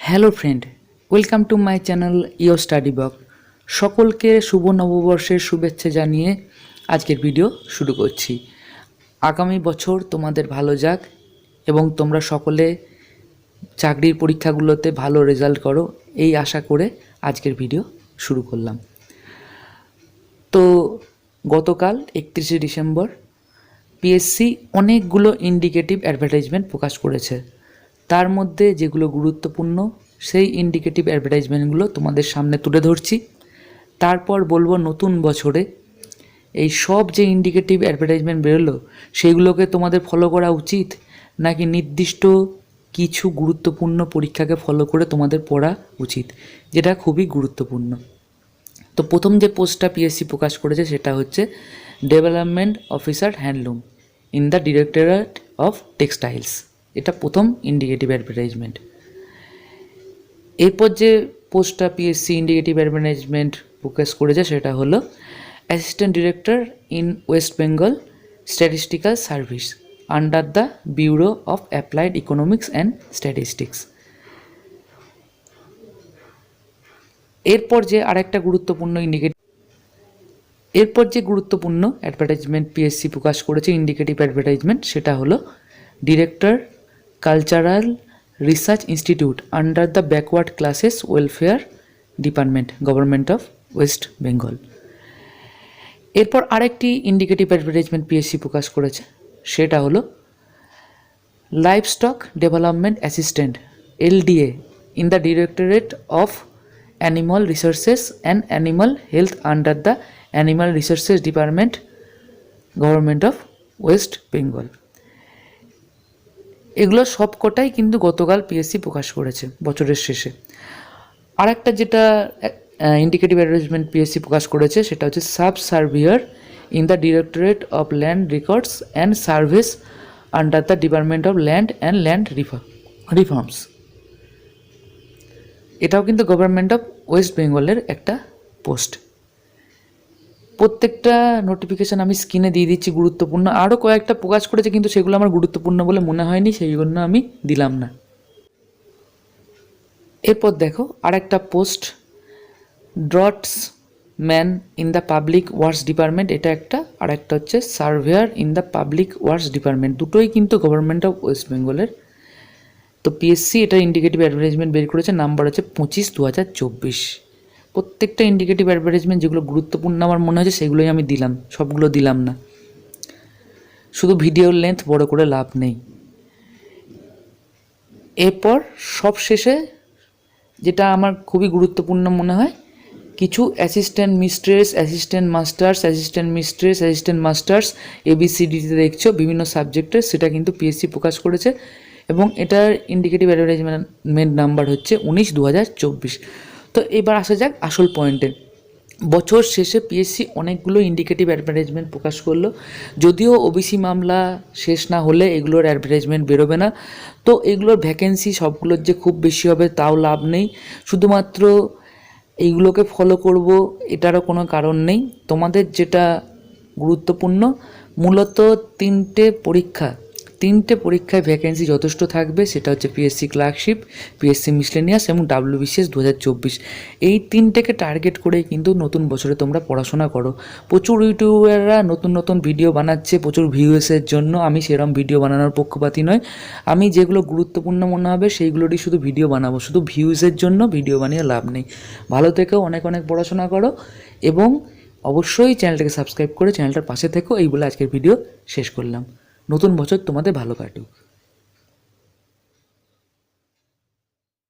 Hello friend, welcome to my channel your study বক। সকলকে শুভ নববর্ষের শুভেচ্ছা জানিয়ে আজকের ভিডিও শুরু করছি। আগামী বছর তোমাদের ভালো যাক এবং তোমরা সকলে চাকরির পরীক্ষাগুলোতে ভালো রেজাল্ট করো, এই আশা করে আজকের ভিডিও শুরু করলাম। তো গতকাল 31শে ডিসেম্বর পিএসসি অনেকগুলো ইন্ডিকেটিভ অ্যাডভার্টাইজমেন্ট প্রকাশ করেছে। তার মধ্যে যেগুলো গুরুত্বপূর্ণ সেই ইন্ডিকেটিভ অ্যাডভার্টাইজমেন্টগুলো তোমাদের সামনে তুলে ধরছি। তারপর বলবো নতুন বছরে এই সব যে ইন্ডিকেটিভ অ্যাডভার্টাইজমেন্ট বেরোলো সেগুলোকে তোমাদের ফলো করা উচিত, নাকি নির্দিষ্ট কিছু গুরুত্বপূর্ণ পরীক্ষাকে ফলো করে তোমাদের পড়া উচিত, যেটা খুবই গুরুত্বপূর্ণ। তো প্রথম যে পোস্টটা পিএসসি প্রকাশ করেছে সেটা হচ্ছে development officer handloom in the directorate of textiles. এটা প্রথম ইন্ডিকেটিভ অ্যাডভার্টাইজমেন্ট। এরপর যে পোস্টটা পিএসসি ইন্ডিকেটিভ অ্যাডভার্টাইজমেন্ট প্রকাশ করেছে সেটা হলো assistant director in West Bengal statistical service under the bureau of applied economics and statistics. এরপর যে আরেকটা গুরুত্বপূর্ণ গুরুত্বপূর্ণ অ্যাডভার্টাইজমেন্ট পিএসসি প্রকাশ করেছে ইন্ডিকেটিভ অ্যাডভার্টাইজমেন্ট, সেটা হলো director cultural research institute under the backward classes welfare department government of West Bengal. এরপর আরেকটি ইন্ডিকেটিভ অ্যাডভার্টাইজমেন্ট পিএসসি প্রকাশ করেছে, সেটা হলো livestock development assistant LDA in the directorate of animal resources and animal health under the animal resources department government of West Bengal. এগুলো সবকটাই কিন্তু গতকাল PSC প্রকাশ করেছে বছরের শেষে। আরেকটা যেটা ইন্ডিকেটিভ অ্যাডভার্টাইজমেন্ট পিএসসি প্রকাশ করেছে সেটা হচ্ছে sub surveyor in the directorate of land records and service under the department of land and land reforms. এটাও কিন্তু গভর্নমেন্ট অফ ওয়েস্ট বেঙ্গলের একটা পোস্ট। প্রত্যেকটা নোটিফিকেশান আমি স্ক্রিনে দিয়ে দিচ্ছি গুরুত্বপূর্ণ। আরও কয়েকটা প্রকাশ করেছে কিন্তু সেগুলো আমার গুরুত্বপূর্ণ বলে মনে হয়নি, সেই জন্য আমি দিলাম না। এরপর দেখো আরেকটা post draughtsman in the public works department, এটা একটা, আর একটা হচ্ছে surveyor in the public works department, দুটোই কিন্তু গভর্নমেন্ট অফ ওয়েস্ট বেঙ্গলের। তো পিএসসি এটা ইন্ডিকেটিভ অ্যাডভার্টাইজমেন্ট বের করেছে, নাম্বার হচ্ছে 25/2024। প্রত্যেকটা ইন্ডিকেটিভ অ্যাডভার্টাইজমেন্ট যেগুলো গুরুত্বপূর্ণ আমার মনে হয়েছে সেগুলোই আমি দিলাম, সবগুলো দিলাম না। শুধু ভিডিওর লেন্থ বড় করে লাভ নেই। এরপর সব শেষে যেটা আমার খুবই গুরুত্বপূর্ণ মনে হয়, কিছু assistant mistress, assistant masters, assistant mistress, assistant masters ABCDতে দেখছো বিভিন্ন সাবজেক্টের, সেটা কিন্তু পিএসসি প্রকাশ করেছে এবং এটার ইন্ডিকেটিভ অ্যাডভার্টাইজমেন্ট নাম্বার হচ্ছে 19/2024। তো এবার আসা যাক আসল পয়েন্টে। বছর শেষে পিএসসি অনেকগুলো ইন্ডিকেটিভ অ্যাডভার্টাইজমেন্ট প্রকাশ করলো। যদিও ওবিসি মামলা শেষ না হলে এগুলোর অ্যাডভার্টাইজমেন্ট বেরোবে না, তো এগুলোর ভ্যাকেন্সি সবগুলোর যে খুব বেশি হবে তাও লাভ নেই। শুধুমাত্র এইগুলোকে ফলো করব এটারও কোনো কারণ নেই। তোমাদের যেটা গুরুত্বপূর্ণ মূলত তিনটে পরীক্ষায় ভ্যাকেন্সি যথেষ্ট থাকবে, সেটা হচ্ছে পিএসসি ক্লার্কশিপ, পিএসসি মিসলেনিয়াস এবং WBCS 2024। এই তিনটেকে টার্গেট করেই কিন্তু নতুন বছরে তোমরা পড়াশোনা করো। প্রচুর ইউটিউবাররা নতুন নতুন ভিডিও বানাচ্ছে প্রচুর ভিউসের জন্য। আমি সেরকম ভিডিও বানানোর পক্ষপাতী নয়। আমি যেগুলো গুরুত্বপূর্ণ মনে হবে সেইগুলোরই শুধু ভিডিও বানাবো, শুধু ভিউসের জন্য ভিডিও বানিয়ে লাভ নেই। ভালো থেকেও অনেক অনেক পড়াশোনা করো এবং অবশ্যই চ্যানেলটাকে সাবস্ক্রাইব করে চ্যানেলটার পাশে থেকো। এই বলে আজকের ভিডিও শেষ করলাম। নতুন বছর তোমাদের ভালো কাটুক।